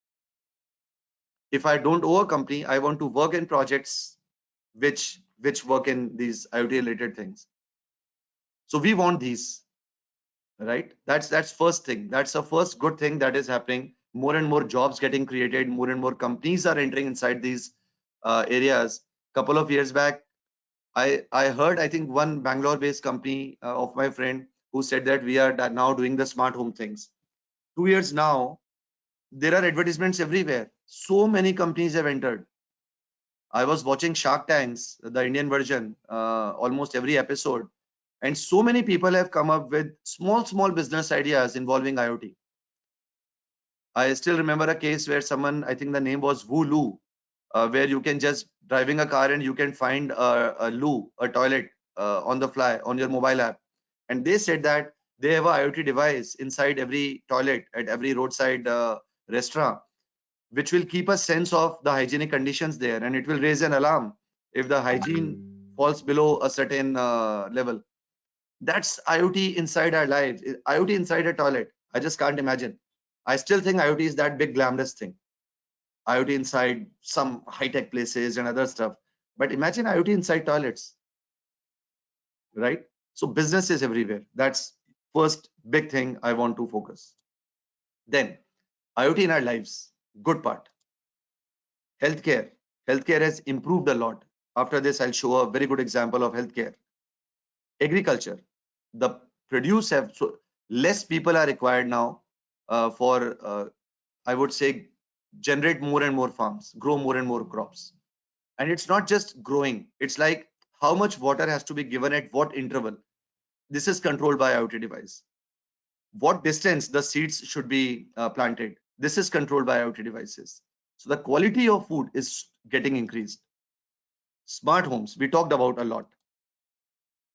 [SPEAKER 2] If I don't owe a company, I want to work in projects which work in these IoT related things. So we want these, right? That's first thing. That's the first good thing that is happening. More and more jobs getting created, more and more companies are entering inside these areas. Couple of years back, I heard, I think one Bangalore based company of my friend who said that we are now doing the smart home things. 2 years now, there are advertisements everywhere. So many companies have entered. I was watching Shark Tanks, the Indian version, almost every episode. And so many people have come up with small business ideas involving IoT. I still remember a case where someone, I think the name was Wulu, where you can just driving a car and you can find a loo, a toilet on the fly on your mobile app. And they said that they have a IoT device inside every toilet at every roadside restaurant, which will keep a sense of the hygienic conditions there, and it will raise an alarm if the hygiene falls below a certain level. That's IoT inside our lives. IoT inside a toilet. I just can't imagine. I still think IoT is that big glamorous thing. IoT inside some high-tech places and other stuff. But imagine IoT inside toilets, right? So business is everywhere. That's first big thing I want to focus. Then IoT in our lives. Good part. Healthcare. Healthcare has improved a lot. After this, I'll show a very good example of healthcare. Agriculture. The produce have, so less people are required now for I would say generate more and more farms, grow more and more crops. And it's not just growing, it's like how much water has to be given at what interval. This is controlled by IoT device. What distance the seeds should be planted. This is controlled by IoT devices. So the quality of food is getting increased. Smart homes, we talked about a lot.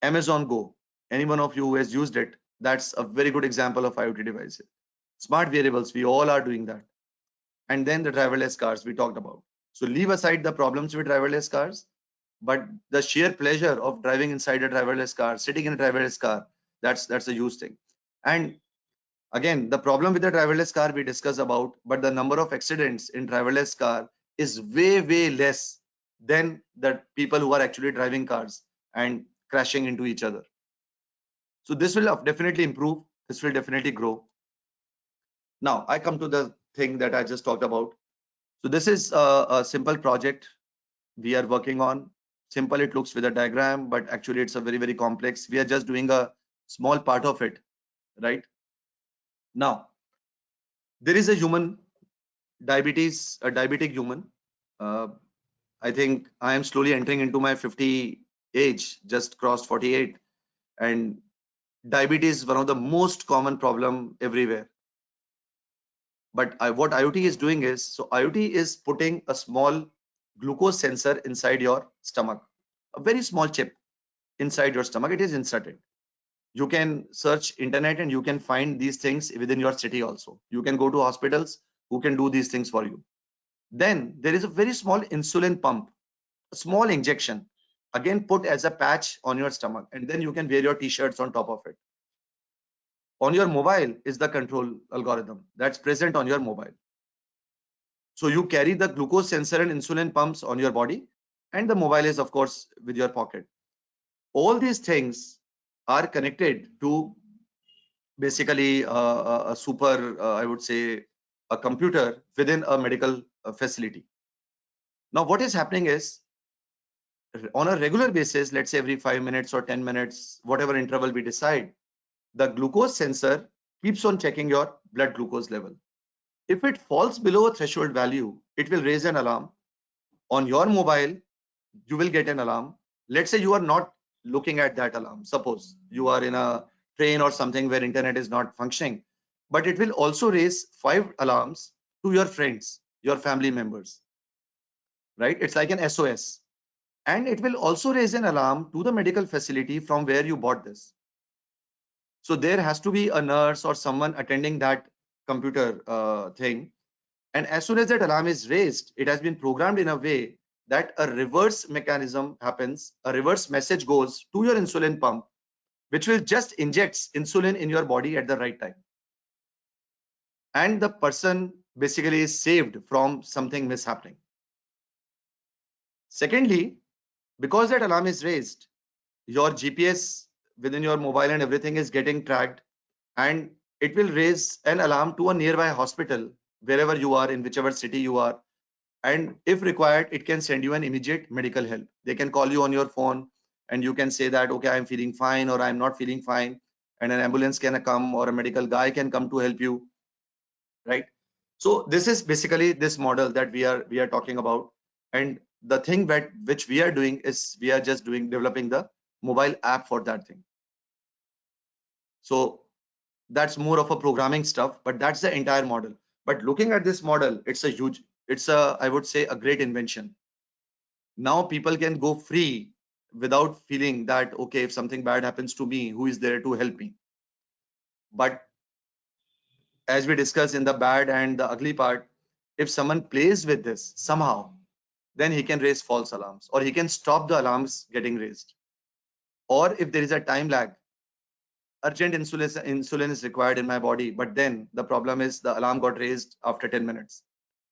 [SPEAKER 2] Amazon Go, any one of you who has used it, that's a very good example of IoT devices. Smart wearables, we all are doing that. And then the driverless cars we talked about. So leave aside the problems with driverless cars, but the sheer pleasure of driving inside a driverless car, sitting in a driverless car, that's a huge thing. And again, the problem with the driverless car we discussed about, but the number of accidents in driverless car is way less than the people who are actually driving cars and crashing into each other. So this will definitely improve. This will definitely grow. Now I come to the thing that I just talked about. So this is a simple project we are working on. Simple it looks with a diagram, but actually it's a very complex. We are just doing a small part of it, right? Now, there is a human, diabetes, a diabetic human. I think I am slowly entering into my 50 age, just crossed 48. And diabetes is one of the most common problem everywhere. But what IoT is doing is, so IoT is putting a small glucose sensor inside your stomach, a very small chip inside your stomach. It is inserted. You can search internet and you can find these things within your city also. You can go to hospitals who can do these things for you. Then there is a very small insulin pump, a small injection, again put as a patch on your stomach, and then you can wear your t-shirts on top of it. On your mobile is the control algorithm that's present on your mobile. So you carry the glucose sensor and insulin pumps on your body, and the mobile is of course with your pocket. All these things are connected to basically a super, I would say, a computer within a medical facility. Now, what is happening is, on a regular basis, let's say every 5 minutes or 10 minutes, whatever interval we decide, the glucose sensor keeps on checking your blood glucose level. If it falls below a threshold value, it will raise an alarm. On your mobile, you will get an alarm. Let's say you are not looking at that alarm. Suppose you are in a train or something where internet is not functioning, but it will also raise 5 alarms to your friends, your family members, right? It's like an SOS. And it will also raise an alarm to the medical facility from where you bought this. So there has to be a nurse or someone attending that computer thing. And as soon as that alarm is raised, it has been programmed in a way that a reverse mechanism happens. A reverse message goes to your insulin pump, which will just injects insulin in your body at the right time. And the person basically is saved from something mishappening. Secondly, because that alarm is raised, your GPS within your mobile and everything is getting tracked, and it will raise an alarm to a nearby hospital wherever you are, in whichever city you are. And if required, it can send you an immediate medical help. They can call you on your phone and you can say that, okay, I'm feeling fine or I'm not feeling fine, and an ambulance can come or a medical guy can come to help you, right? So this is basically this model that we are talking about. And the thing that which we are doing is we are just developing the mobile app for that thing. So that's more of a programming stuff, but that's the entire model. But looking at this model, it's a, I would say, a great invention. Now people can go free without feeling that, okay, if something bad happens to me, who is there to help me? But as we discussed in the bad and the ugly part, if someone plays with this somehow, then he can raise false alarms, or he can stop the alarms getting raised. Or if there is a time lag, urgent insulin is required in my body, but then the problem is the alarm got raised after 10 minutes.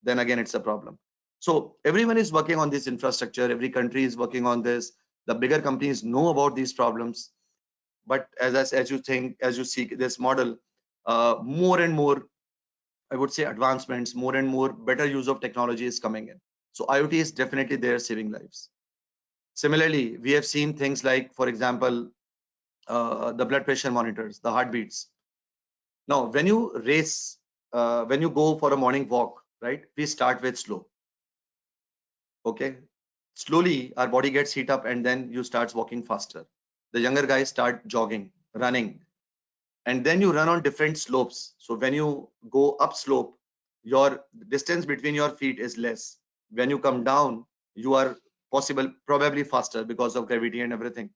[SPEAKER 2] Then again, it's a problem. So everyone is working on this infrastructure. Every country is working on this. The bigger companies know about these problems. But as you see this model, more and more, I would say, advancements, more and more better use of technology is coming in. So IoT is definitely there saving lives. Similarly, we have seen things like, for example, the blood pressure monitors, the heartbeats. Now, when you go for a morning walk, right, we start with slow. Okay. Slowly, our body gets heat up and then you start walking faster. The younger guys start jogging, running, and then you run on different slopes. So when you go up slope, your distance between your feet is less. When you come down, you are probably faster because of gravity and everything.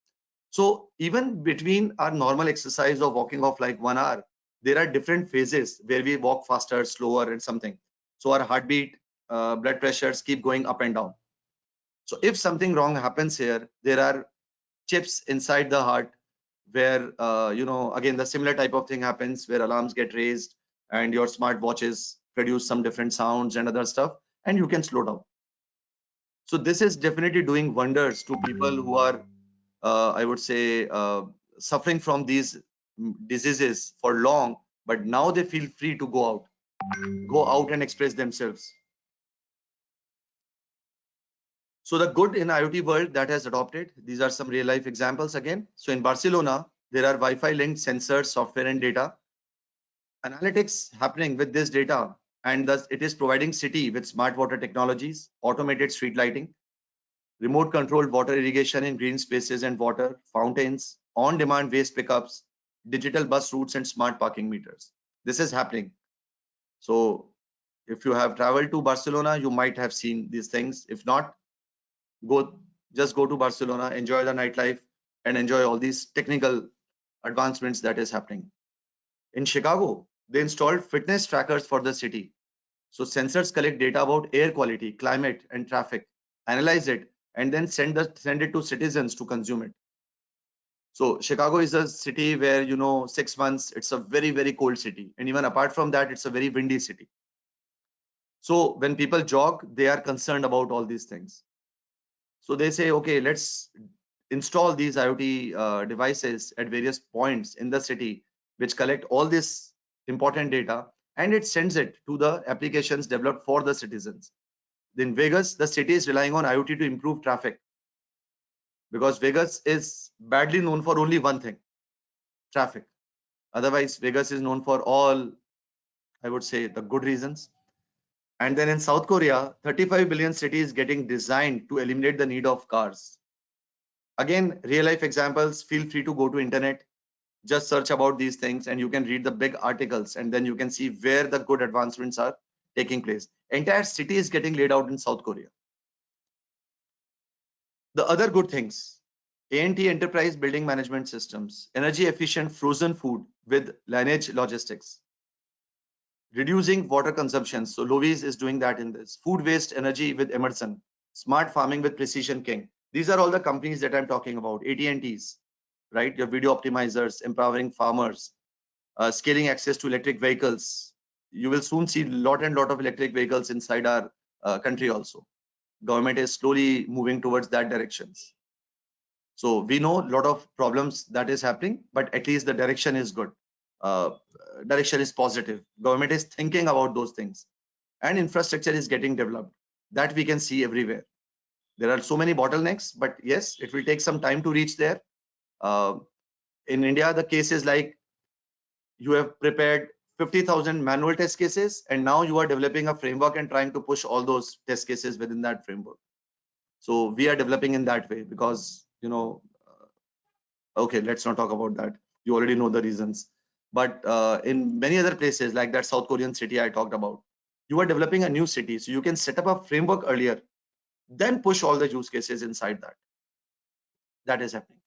[SPEAKER 2] So even between our normal exercise of walking off like 1 hour, there are different phases where we walk faster, slower, and something. So our heartbeat, blood pressures keep going up and down. So if something wrong happens here, there are chips inside the heart where, again, the similar type of thing happens where alarms get raised and your smart watches produce some different sounds and other stuff, and you can slow down. So this is definitely doing wonders to people who are, I would say, suffering from these diseases for long, but now they feel free to go out and express themselves. So the good in IoT world that has adopted, these are some real life examples again. So in Barcelona, there are Wi-Fi linked sensors, software and data. Analytics happening with this data, and thus it is providing city with smart water technologies, automated street lighting, remote controlled water irrigation in green spaces and water, fountains, on-demand waste pickups, digital bus routes and smart parking meters. This is happening. So if you have traveled to Barcelona, you might have seen these things. If not, just go to Barcelona, enjoy the nightlife, and enjoy all these technical advancements that is happening. In Chicago, they installed fitness trackers for the city. So sensors collect data about air quality, climate, and traffic, analyze it, and then send it to citizens to consume it. So Chicago is a city where, 6 months, it's a very, very cold city. And even apart from that, it's a very windy city. So when people jog, they are concerned about all these things. So they say, okay, let's install these IoT devices at various points in the city, which collect all this important data, and it sends it to the applications developed for the citizens. In Vegas, the city is relying on IoT to improve traffic, because Vegas is badly known for only one thing: traffic. Otherwise, Vegas is known for all, I would say, the good reasons. And then in South Korea, 35 billion cities getting designed to eliminate the need of cars. Again, real life examples, feel free to go to internet, just search about these things and you can read the big articles, and then you can see where the good advancements are taking place. Entire city is getting laid out in South Korea. The other good things: A&T enterprise building management systems, energy efficient frozen food with lineage logistics, reducing water consumption. So Lovis is doing that in this. Food waste energy with Emerson, smart farming with Precision King. These are all the companies that I'm talking about. AT&Ts, right? Your video optimizers, empowering farmers, scaling access to electric vehicles. You will soon see lot of electric vehicles inside our country also. Government is slowly moving towards that directions. So we know a lot of problems that is happening, but at least the direction is good. Direction is positive. Government is thinking about those things, and infrastructure is getting developed. That we can see everywhere. There are so many bottlenecks, but yes, it will take some time to reach there. In India, the case is like you have prepared 50,000 manual test cases, and now you are developing a framework and trying to push all those test cases within that framework. So we are developing in that way because, okay, let's not talk about that. You already know the reasons. But in many other places, like that South Korean city I talked about, you are developing a new city. So you can set up a framework earlier, then push all the use cases inside that. That is happening.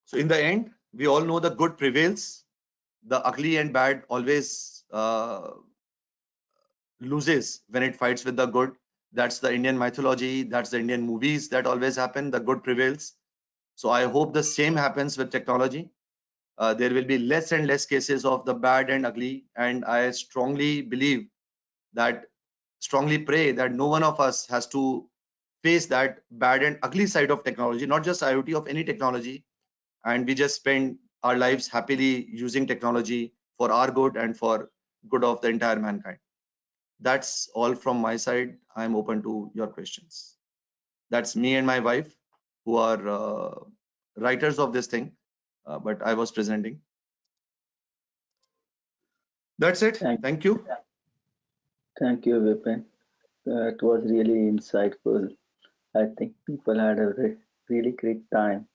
[SPEAKER 2] So in the end, we all know the good prevails. The ugly and bad always loses when it fights with the good. That's the Indian mythology. That's the Indian movies that always happen. The good prevails. So I hope the same happens with technology. There will be less and less cases of the bad and ugly. And I strongly believe that, strongly pray that no one of us has to face that bad and ugly side of technology, not just IoT, of any technology. And we just spend our lives happily using technology for our good and for good of the entire mankind. That's all from my side. I'm open to your questions. That's me and my wife, who are writers of this thing, but I was presenting. That's it. Thank you.
[SPEAKER 1] Thank you, Vipin. That was really insightful. I think people had a really great time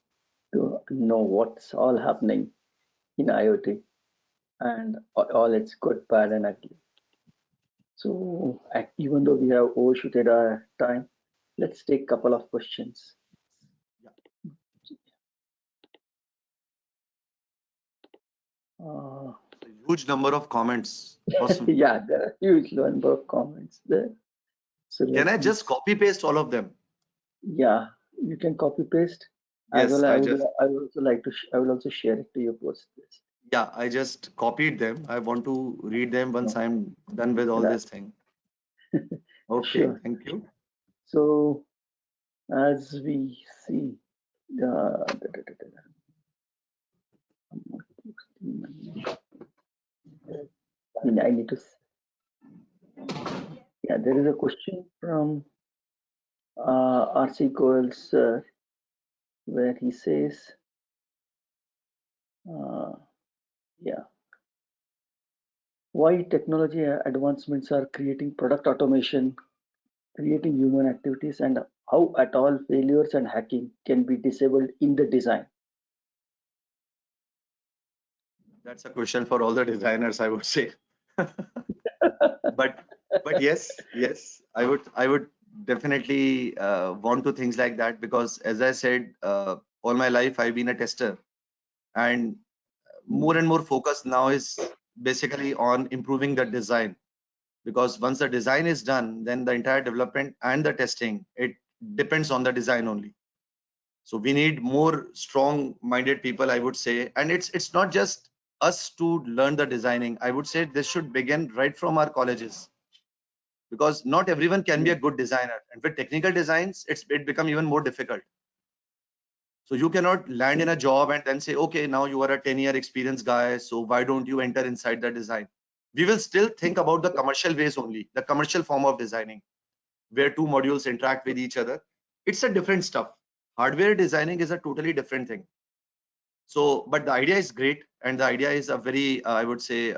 [SPEAKER 1] to know what's all happening in IoT and all its good, bad, and ugly. So, even though we have overshooted our time, let's take a couple of questions.
[SPEAKER 2] Huge number of comments. Awesome.
[SPEAKER 1] Yeah, there are huge number of comments there. So
[SPEAKER 2] can I just copy paste all of them?
[SPEAKER 1] Yeah, you can copy paste.
[SPEAKER 2] Yes,
[SPEAKER 1] As well, I would also like to. I will also share it to your post list.
[SPEAKER 2] Yeah, I just copied them. I want to read them once I'm done with all this thing. Okay,
[SPEAKER 1] sure.
[SPEAKER 2] Thank you.
[SPEAKER 1] So, as we see, I need to. Yeah, there is a question from RC Goel sir, where he says, yeah, why technology advancements are creating product automation, creating human activities, and how at all failures and hacking can be disabled in the design.
[SPEAKER 2] That's a question for all the designers, I would say. but yes, I would definitely want to things like that, because as I said, all my life I've been a tester, and more and more focus now is basically on improving the design, because once the design is done, then the entire development and the testing, it depends on the design only. So we need more strong minded people, I would say. And it's not just us to learn the designing. I would say this should begin right from our colleges, because not everyone can be a good designer, and with technical designs it become even more difficult. So you cannot land in a job and then say, okay, now you are a 10-year experienced guy, so why don't you enter inside the design? We will still think about the commercial ways only, the commercial form of designing, where two modules interact with each other. It's a different stuff. Hardware designing is a totally different thing. So, but the idea is great, and the idea is a very, I would say,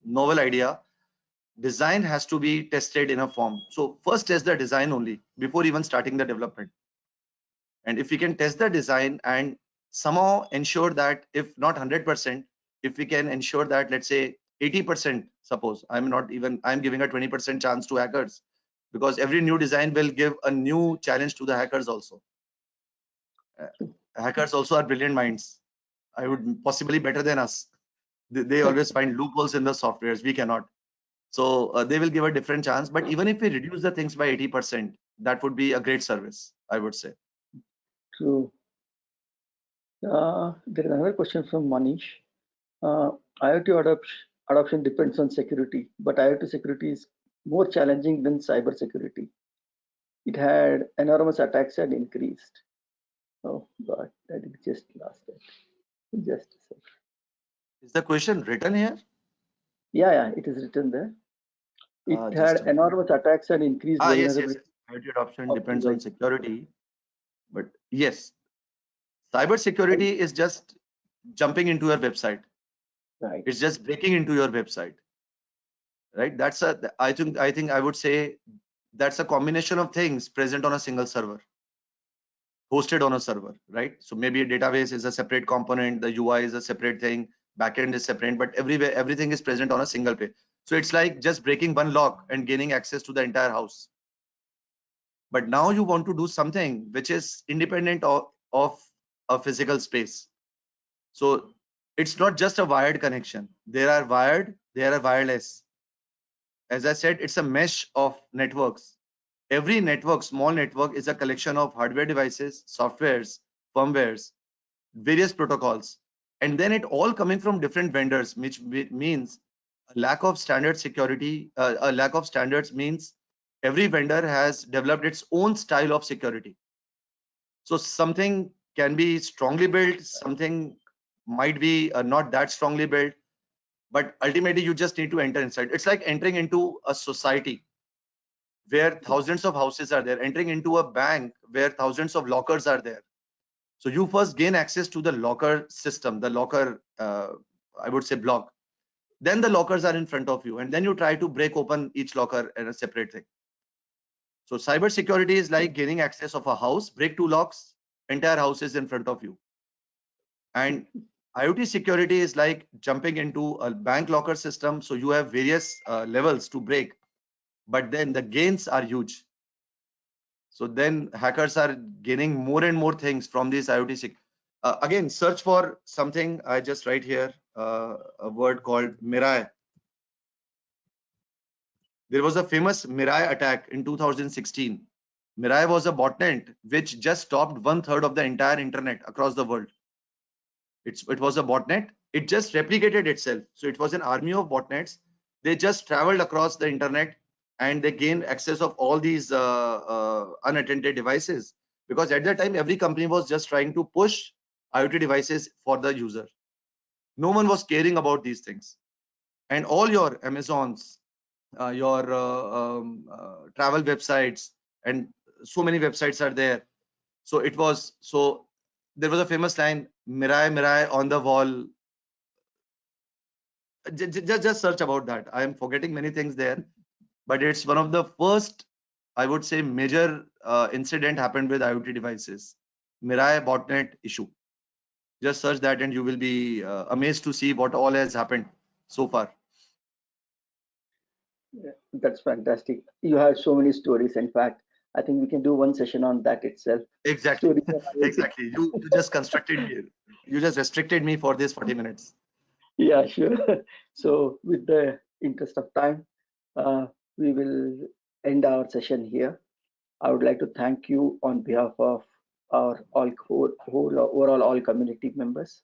[SPEAKER 2] novel idea. Design has to be tested in a form. So first test the design only before even starting the development. And if we can test the design and somehow ensure that if not 100%, if we can ensure that, let's say 80%, suppose I'm giving a 20% chance to hackers, because every new design will give a new challenge to the hackers also. Hackers also are brilliant minds. I would possibly better than us. They always find loopholes in the softwares. We cannot. So they will give a different chance. But even if we reduce the things by 80%, that would be a great service, I would say.
[SPEAKER 1] True. There is another question from Manish. IoT adoption depends on security, but IoT security is more challenging than cyber security. It had enormous attacks and increased. Oh God, I did just lost it. Just a sec.
[SPEAKER 2] Is the question written here?
[SPEAKER 1] Yeah, it is written there. It
[SPEAKER 2] Just
[SPEAKER 1] had enormous attacks and increased
[SPEAKER 2] yes.
[SPEAKER 1] vulnerability.
[SPEAKER 2] IoT adoption
[SPEAKER 1] of
[SPEAKER 2] depends on
[SPEAKER 1] devices.
[SPEAKER 2] security, but yes, cyber security is just jumping into your website.
[SPEAKER 1] Right.
[SPEAKER 2] It's just breaking into your website, right? I think I would say that's a combination of things present on a single server, hosted on a server, right? So maybe a database is a separate component, the UI is a separate thing, backend is separate, but everywhere everything is present on a single page. So it's like just breaking one lock and gaining access to the entire house. But now you want to do something which is independent of a physical space. So it's not just a wired connection. There are wired, there are wireless. As I said, it's a mesh of networks. Every network, small network, is a collection of hardware devices, softwares, firmwares, various protocols, and then it all coming from different vendors, which means a lack of standard security. A lack of standards means every vendor has developed its own style of security. So something can be strongly built, something might be not that strongly built, but ultimately you just need to enter inside. It's like entering into a society where thousands of houses are there, entering into a bank where thousands of lockers are there. So you first gain access to the locker system, the locker, I would say, block. Then the lockers are in front of you, and then you try to break open each locker in a separate thing. So cyber security is like gaining access of a house, break two locks, entire house is in front of you. And IoT security is like jumping into a bank locker system. So you have various levels to break, but then the gains are huge. So then hackers are gaining more and more things from these IoT. Again, search for something. I just write here a word called Mirai. There was a famous Mirai attack in 2016. Mirai was a botnet which just stopped 1/3 of the entire internet across the world. It was a botnet. It just replicated itself. So it was an army of botnets. They just traveled across the internet and they gained access of all these unattended devices. Because at that time, every company was just trying to push IoT devices for the user. No one was caring about these things. And all your Amazons, your travel websites, and so many websites are there. So there was a famous line, Mirai, Mirai on the wall. Just search about that. I am forgetting many things there, but it's one of the first, I would say, major incident happened with IoT devices. Mirai botnet issue. Just search that and you will be amazed to see what all has happened so far.
[SPEAKER 1] Yeah, that's fantastic. You have so many stories. In fact, I think we can do one session on that itself.
[SPEAKER 2] Exactly.
[SPEAKER 1] Stories of IoT.
[SPEAKER 2] Exactly. You just constructed me. You just restricted me for this 40 minutes.
[SPEAKER 1] Yeah, sure. So, with the interest of time, we will end our session here. I would like to thank you on behalf of our overall all community members.